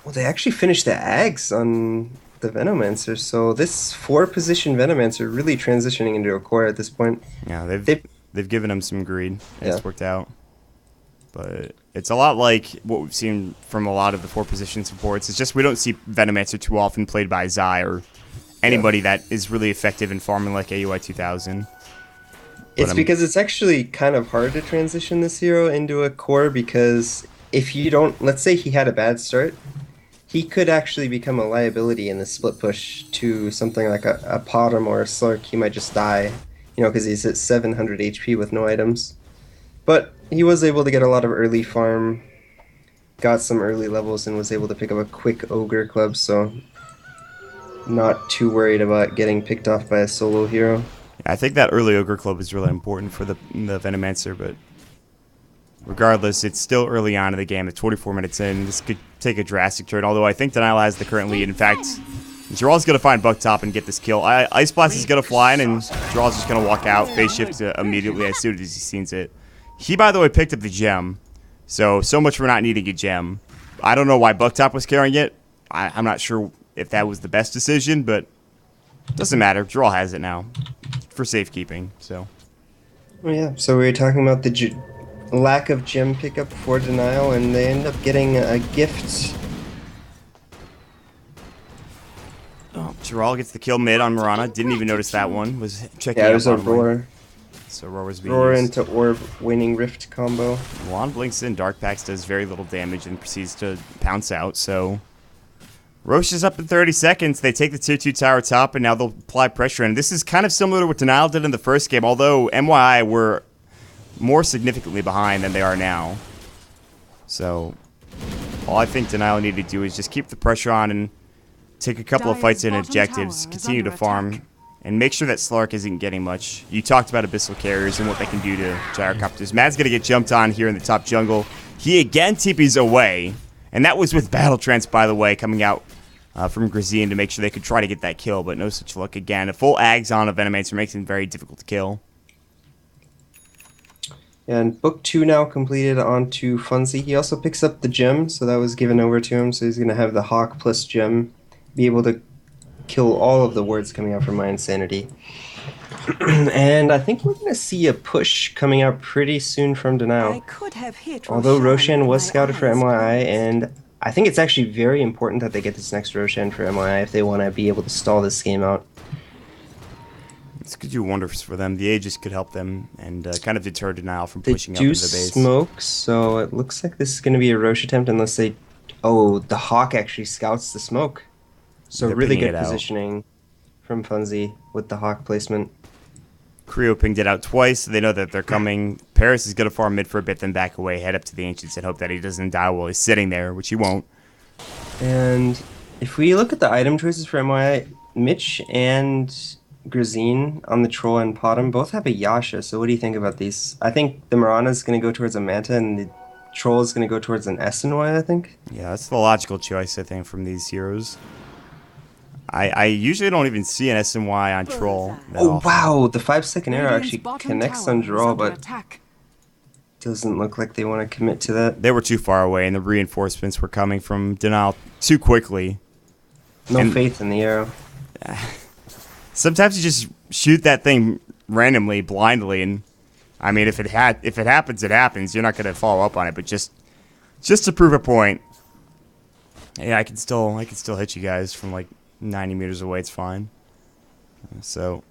Well, they actually finished the Ags on the Venomancer, so this 4-position Venomancer really transitioning into a core at this point. Yeah, they've given him some greed. Yeah. It's worked out. But it's a lot like what we've seen from a lot of the 4-position supports. It's just we don't see Venomancer too often played by Zai or anybody that is really effective in farming like AUI 2000. It's because it's actually kind of hard to transition this hero into a core because if you don't, let's say he had a bad start, he could actually become a liability in the split push to something like a Potom or a Slurk. He might just die, you know, because he's at 700 HP with no items. But he was able to get a lot of early farm, got some early levels, and was able to pick up a quick Ogre Club, so not too worried about getting picked off by a solo hero. I think that early Ogre Club is really important for the Venomancer, but regardless, it's still early on in the game. It's 24 minutes in. This could take a drastic turn, although I think Denial has the current lead. In fact, Jarrell's going to find Buck Top and get this kill. Ice Blast is going to fly in, and Jarrell's just going to walk out, phase shift immediately as soon as he sees it. He, by the way, picked up the gem, so much for not needing a gem. I don't know why Buck Top was carrying it. I'm not sure if that was the best decision, but it doesn't matter. Jarrell has it now for safekeeping, so. Oh yeah, so we were talking about the lack of gem pickup for Denial, and they end up getting a gift. Oh, Jarrell gets the kill mid on Mirana. Didn't even notice that one. Was checking Yeah, out it was a bottom lane. Roar. So Roar was being Roar used. into Orb winning Rift combo. Milan blinks in. Dark Pax does very little damage and proceeds to pounce out, so Roche is up in 30 seconds. They take the tier 2 tower top, and now they'll apply pressure. And this is kind of similar to what Denial did in the first game, although mYI were more significantly behind than they are now. So all I think Denial need to do is just keep the pressure on and take a couple of fights in objectives, continue to farm, and make sure that Slark isn't getting much. You talked about Abyssal Carriers and what they can do to Gyrocopters. Mad's going to get jumped on here in the top jungle. He again TPs away, and that was with Battle Trance, by the way, coming out from Grazine to make sure they could try to get that kill, but no such luck again. A full Ags on a Venomancer makes him very difficult to kill. And book 2 now completed onto Funzy. He also picks up the gem, so that was given over to him, so he's going to have the Hawk plus gem, be able to kill all of the words coming out from mYInsanity. And I think we're going to see a push coming out pretty soon from I Denial. could have hit Although Roshan was with my scouted for eyes mYI, closed. and I think it's actually very important that they get this next Roshan for mYI if they want to be able to stall this game out. This could do wonders for them. The Aegis could help them and kind of deter Denial from They pushing up do into the base. smoke, so it looks like this is going to be a Roche attempt unless they... Oh, the Hawk actually scouts the smoke. So They're really pinging good it out. positioning from Funzy with the Hawk placement. Creo pinged it out twice, so they know that they're coming. Paris is going to farm mid for a bit, then back away, head up to the Ancients, and hope that he doesn't die while he's sitting there, which he won't. And if we look at the item choices for mYI, Mitch and Grazine on the Troll and Potom both have a Yasha, so what do you think about these? I think the Mirana is going to go towards a Manta, and the Troll is going to go towards an SNY, I think. Yeah, that's the logical choice, I think, from these heroes. I usually don't even see an SNY on Troll. that Oh, often. wow! The 5-second arrow Radiant's actually bottom connects tower on is Jarrell, under but attack. doesn't look like they want to commit to that. They were too far away, and the reinforcements were coming from Denial too quickly. No And- faith in the arrow. Sometimes you just shoot that thing randomly, blindly, and I mean, if it happens, it happens. You're not going to follow up on it, but just to prove a point. Yeah, I can still hit you guys from like 90 meters away. It's fine. So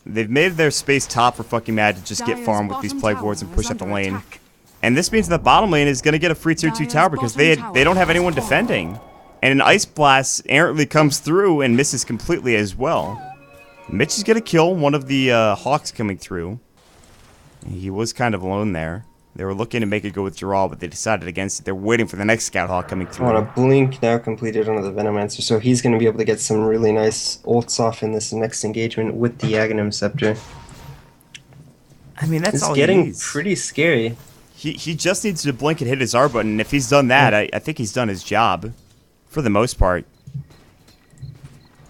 they've made their space top for fucking Mad to just get Dire's farmed with these bottom plague wards and tower push is up the under lane. attack. And this means the bottom lane is going to get a free tier 2 Dire's tower because bottom they don't have tower anyone has defending. And an Ice Blast errantly comes through and misses completely as well. Mitch is going to kill one of the Hawks coming through. He was kind of alone there. They were looking to make it go with Jarrell, but they decided against it. They're waiting for the next Scout Hawk coming through. On a blink now completed onto the Venomancer, so he's going to be able to get some really nice ults off in this next engagement with the Aghanim Scepter. I mean, that's It's all he getting needs. pretty scary. He just needs to blink and hit his R button. And if he's done that, I think he's done his job, for the most part.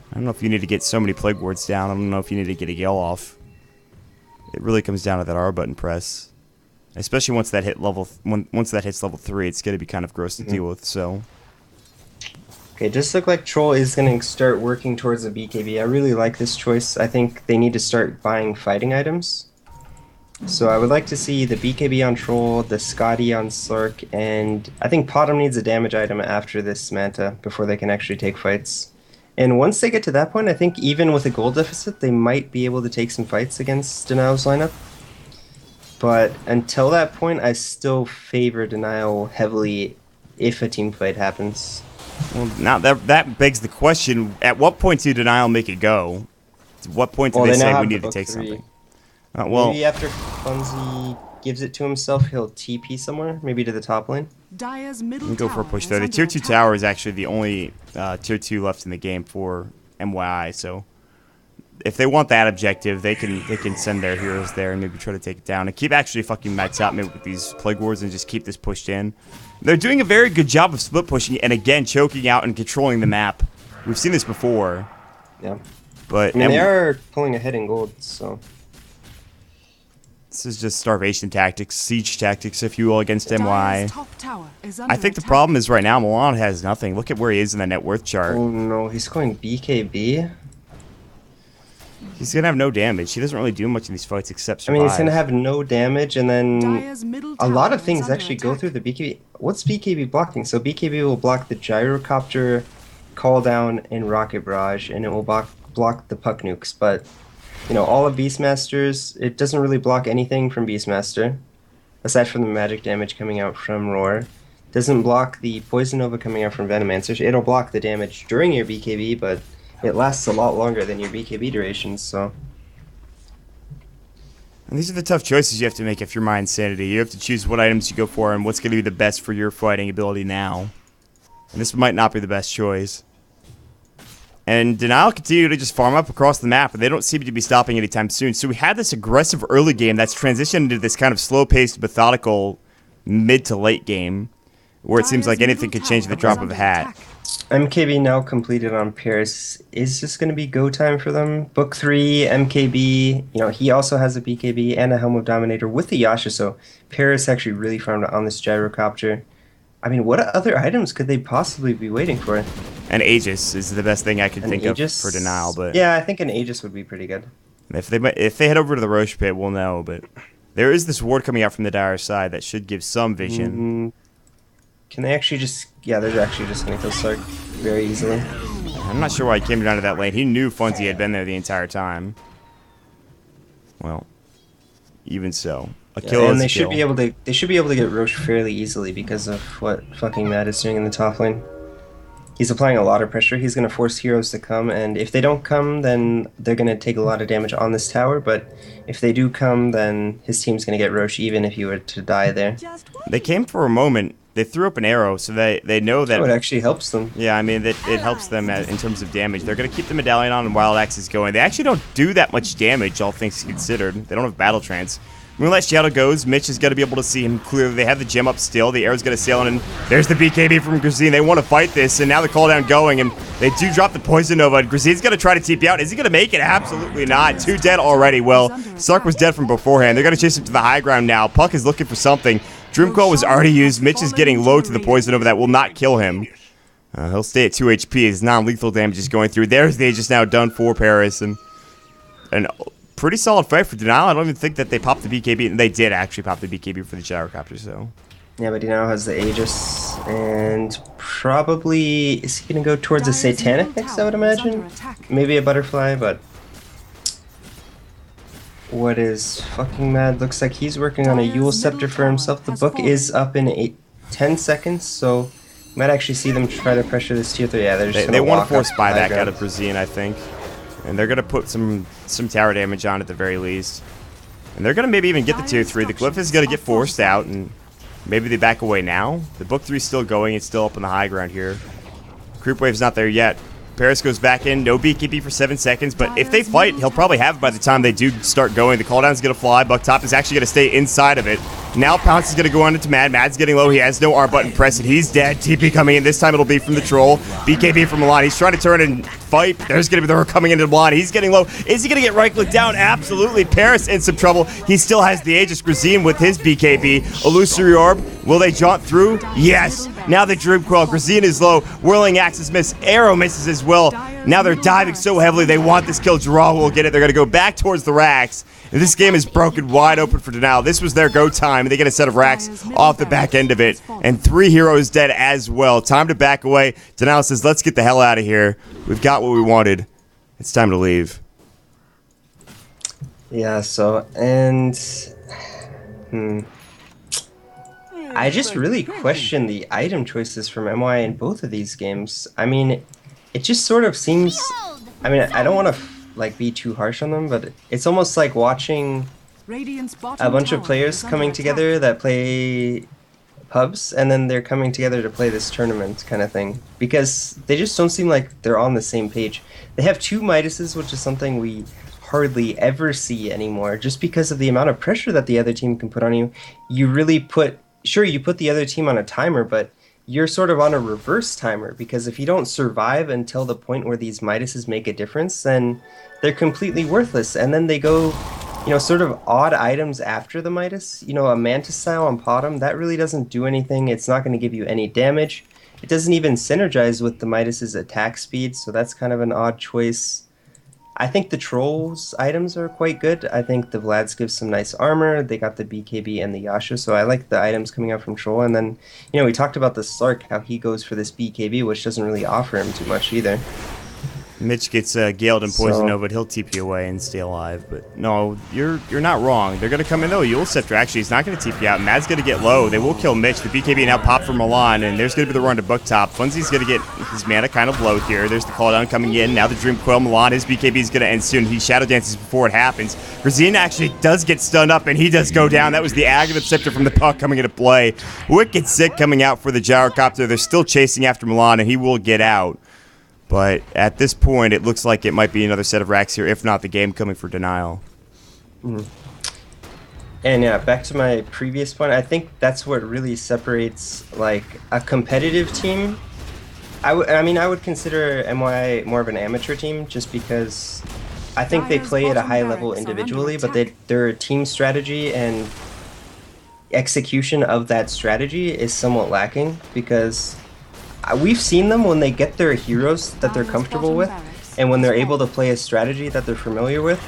I don't know if you need to get so many plague wards down. I don't know if you need to get a Gale off. It really comes down to that R button press, especially once that hits level 3. It's gonna be kind of gross to deal with. So. Okay, just look like Troll is going to start working towards the BKB. I really like this choice. I think they need to start buying fighting items. So I would like to see the BKB on Troll, the Scotty on Slark, and I think Potom needs a damage item after this Manta before they can actually take fights. And once they get to that point, I think even with a gold deficit, they might be able to take some fights against Denial's lineup. But until that point, I still favor Denial heavily if a team fight happens. Well, now that begs the question: at what point do Denial make it go? At what point do they say we need to take something? Well, maybe after Funzy gives it to himself, he'll TP somewhere, maybe to the top lane. Dire's middle we can go for a tower push is there. The under tier 2 attack. tower is actually the only tier 2 left in the game for mYI. So if they want that objective, they can send their heroes there and maybe try to take it down and keep actually fucking max out with these plague wars and just keep this pushed in. They're doing a very good job of split pushing and again choking out and controlling the map. We've seen this before. Yeah. But I mean, they are pulling ahead in gold, so. This is just starvation tactics, siege tactics, if you will, against Dire's MY. top tower is under I think the attack. problem is right now Milan has nothing. Look at where he is in the net worth chart. Oh no, he's going BKB? He's going to have no damage. He doesn't really do much in these fights except I survive. mean, he's going to have no damage, and then Dire's middle a lot of tower is things under actually go attack. through the BKB. What's BKB blocking? So BKB will block the Gyrocopter, Call Down, and Rocket Barrage, and it will block the Puck Nukes, but you know, all of Beastmaster's, it doesn't really block anything from Beastmaster, aside from the magic damage coming out from Roar. Doesn't block the Poison Nova coming out from Venomancer. It'll block the damage during your BKB, but it lasts a lot longer than your BKB durations, so. And these are the tough choices you have to make if you're mYInsanity. You have to choose what items you go for and what's going to be the best for your fighting ability now. And this might not be the best choice. And Denial continue to just farm up across the map, and they don't seem to be stopping anytime soon. So we had this aggressive early game that's transitioned into this kind of slow-paced, methodical mid to late game, where it seems Dire's like anything middle could change at the tower is drop of a under hat. attack. MKB now completed on Paris. Is this going to be go time for them? Book 3, MKB, you know, he also has a BKB and a Helm of Dominator with the Yasha, so Paris actually really farmed on this Gyrocopter. I mean, what other items could they possibly be waiting for? And Aegis is the best thing I could An think Aegis? of for Denial, but Yeah, I think an Aegis would be pretty good. if they head over to the Roche pit, we'll know. But there is this ward coming out from the Dire side that should give some vision. Can they actually just... Yeah, they're actually just going to kill Sark very easily. I'm not sure why he came down to that lane. He knew Funzy had been there the entire time. Well, even so, a kill and is they a should kill. be able to get Roche fairly easily because of what fucking Matt is doing in the top lane. He's applying a lot of pressure. He's going to force heroes to come, and if they don't come, then they're going to take a lot of damage on this tower, but if they do come, then his team's going to get Roche even if he were to die there. Just one They came for a moment. They threw up an arrow, so they know that. So it actually helps them. Yeah, I mean, it helps them in terms of damage. They're going to keep the medallion on and Wild Axes going. They actually don't do that much damage, all things considered. They don't have battle trance. Moonlight Shadow goes. Mitch is going to be able to see him clearly. They have the gem up still. The arrow's going to sail in, and there's the BKB from Grazine. They want to fight this, and now the call down going, and they do drop the Poison Nova, and Grazine's going to try to TP out. Is he going to make it? Absolutely not. 2 dead already. Well, Sark was dead from beforehand. They're going to chase him to the high ground now. Puck is looking for something. Dreamcoil was already used. Mitch is getting low to the Poison Nova. That will not kill him. He'll stay at 2 HP. His non-lethal damage is going through. There's the Aegis now done for Paris, and pretty solid fight for Denial. I don't even think that they popped the BKB. They did actually pop the BKB for the Gyrocopter, so. Yeah, but he now has the Aegis, and probably... Is he going to go towards a Dire's Satanic middle next, I would tower is imagine? under attack. Maybe a Butterfly, but... What is fucking mad? Looks like he's working on a Dire's Yule middle Scepter for tower himself. The has book fallen. is up in 10 seconds, so... Might actually see them try to pressure this tier 3. Yeah, they're just They gonna want walk to force up buyback high out of ground. Brazine, I think. And they're going to put some tower damage on at the very least. And they're going to maybe even get the tier 3. The Glyph is going to get forced out, and maybe they back away now. The book 3 is still going. It's still up on the high ground here. Creep Wave's not there yet. Paris goes back in. No BKB for 7 seconds, but if they fight, he'll probably have it by the time they do start going. The cooldown's going to fly. Bucktop is actually going to stay inside of it. Now Pounce is going to go on into Mad. Mad's getting low. He has no R button pressed, and he's dead. TP coming in. This time it'll be from the Troll. BKB from Milan. He's trying to turn and fight. There's going to be the coming into Milan. He's getting low. Is he going to get right-clicked down? Absolutely. Paris in some trouble. He still has the Aegis. Grazine with his BKB. Illusory Orb. Will they jaunt through? Yes. Now the Dream Coil. Grazine is low. Whirling Axis miss. Arrow misses as well. Now they're diving so heavily. They want this kill. Jarrah will get it. They're going to go back towards the racks. And this game is broken wide open for Denial. This was their go time. They get a set of racks off the back end of it. And 3 heroes dead as well. Time to back away. Denial says, let's get the hell out of here. We've got what we wanted. It's time to leave. Yeah, so, and... I just really question the item choices from MY in both of these games. I mean, it just sort of seems... I mean, I don't want to like be too harsh on them, but it's almost like watching a bunch of players coming together that play pubs, and then they're coming together to play this tournament kind of thing, because they just don't seem like they're on the same page. They have 2 Midases, which is something we hardly ever see anymore, just because of the amount of pressure that the other team can put on you. You really put... Sure, you put the other team on a timer, but you're sort of on a reverse timer, because if you don't survive until the point where these Midases make a difference, then they're completely worthless. And then they go, you know, sort of odd items after the Midas. You know, a Mantis style on Potom, that really doesn't do anything. It's not going to give you any damage. It doesn't even synergize with the Midas's attack speed, so that's kind of an odd choice. I think the Trolls items are quite good. I think the Vlads give some nice armor. They got the BKB and the Yasha, so I like the items coming out from Troll. And then, you know, we talked about the Slark, how he goes for this BKB, which doesn't really offer him too much either. Mitch gets Galed and Poison Nova, but he'll TP away and stay alive. But no, you're not wrong. They're going to come in though. Yule Scepter actually is not going to TP out. Mad's going to get low. They will kill Mitch. The BKB now pop for Milan, and there's going to be the run to Bucktop. Funzy's going to get his mana kind of low here. There's the call down coming in. Now the Dream Coil. Milan, his BKB is going to end soon. He Shadow Dances before it happens. Grazine actually does get stunned up, and he does go down. That was the Aghanim Scepter from the Puck coming into play. Wicked Sick coming out for the Gyrocopter. They're still chasing after Milan, and he will get out. But at this point, it looks like it might be another set of racks here, if not the game coming for Denial. And yeah, back to my previous point, I think that's what really separates like a competitive team. I mean, I would consider MY more of an amateur team, just because I think they play at a high level individually, but their team strategy and execution of that strategy is somewhat lacking, because we've seen them when they get their heroes that they're comfortable with, and when they're able to play a strategy that they're familiar with,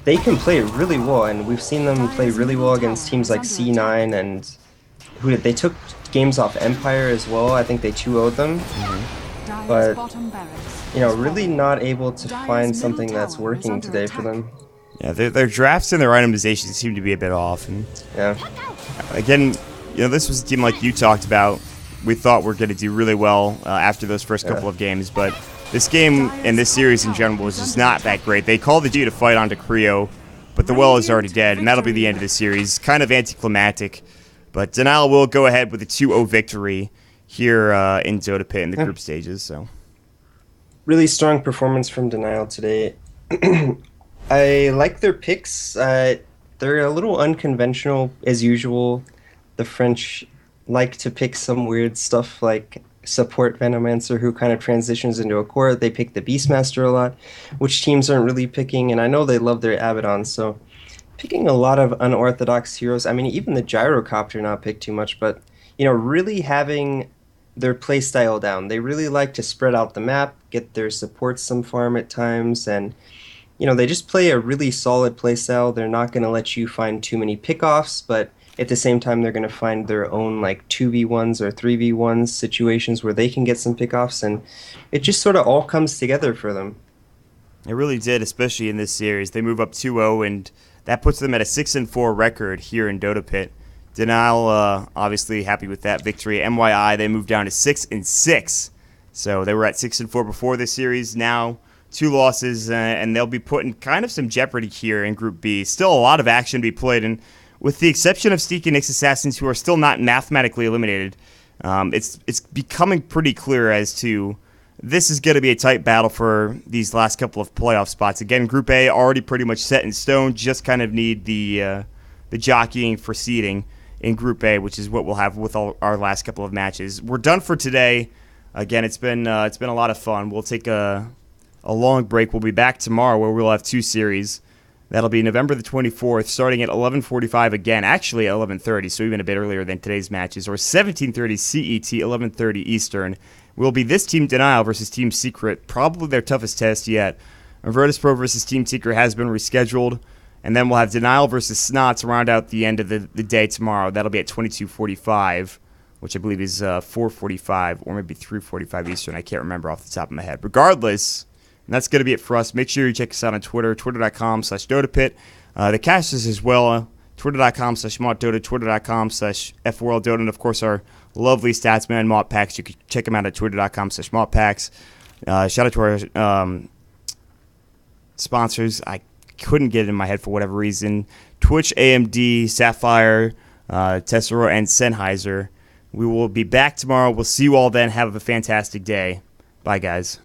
they can play really well. And we've seen them play really well against teams like C9, and they took games off Empire as well. I think they 2-0'd them. But, you know, really not able to find something that's working today for them. Yeah, their drafts and their itemization seem to be a bit off. And yeah. Again, you know, this was a team like you talked about. We thought we're going to do really well after those first couple of games, but this game and this series in general was just not that great. They called the G to fight onto Creo, but the well is already dead, and that'll be the end of the series. Kind of anticlimactic, but Denial will go ahead with a 2-0 victory here in DotaPit in the group stages. So, really strong performance from Denial today. I like their picks. They're a little unconventional as usual. The French like to pick some weird stuff like support Venomancer, who kind of transitions into a core. They pick the Beastmaster a lot, which teams aren't really picking, and I know they love their Abaddon, so picking a lot of unorthodox heroes. I mean, even the Gyrocopter not picked too much, but, you know, really having their playstyle down. They really like to spread out the map, get their supports some farm at times, and, you know, they just play a really solid playstyle. They're not going to let you find too many pickoffs, but at the same time, they're going to find their own like 2v1s or 3v1s situations where they can get some pickoffs, and it just sort of all comes together for them. It really did, especially in this series. They move up 2-0, and that puts them at a 6-4 record here in DotaPit. Denial, obviously happy with that victory. mYI, they moved down to 6-6. So they were at 6-4 before this series. Now 2 losses, and they'll be put in kind of some jeopardy here in Group B. Still a lot of action to be played, and with the exception of Steak and Nyx Assassins, who are still not mathematically eliminated, it's becoming pretty clear as to this is going to be a tight battle for these last couple of playoff spots. Again, Group A already pretty much set in stone. Just kind of need the jockeying for seeding in Group A, which is what we'll have with all our last couple of matches. We're done for today. Again, it's been a lot of fun. We'll take a long break. We'll be back tomorrow where we'll have 2 series. That'll be November the 24th, starting at 11:45 again. Actually, at 11:30, so even a bit earlier than today's matches, or 17:30 CET, 11:30 Eastern. Will be this Team Denial versus Team Secret, probably their toughest test yet. Virtus Pro versus Team Secret has been rescheduled, and then we'll have Denial versus Snot to round out the end of the day tomorrow. That'll be at 22:45, which I believe is 4:45 or maybe 3:45 Eastern. I can't remember off the top of my head. Regardless. And that's going to be it for us. Make sure you check us out on Twitter, twitter.com/DotaPit. The cast is as well, twitter.com/MottDota, twitter.com/FWorldDota, and of course our lovely Statsman Mott Packs. You can check them out at twitter.com/MottPacks. Shout out to our sponsors. I couldn't get it in my head for whatever reason. Twitch, AMD, Sapphire, Tessera, and Sennheiser. We will be back tomorrow. We'll see you all then. Have a fantastic day. Bye, guys.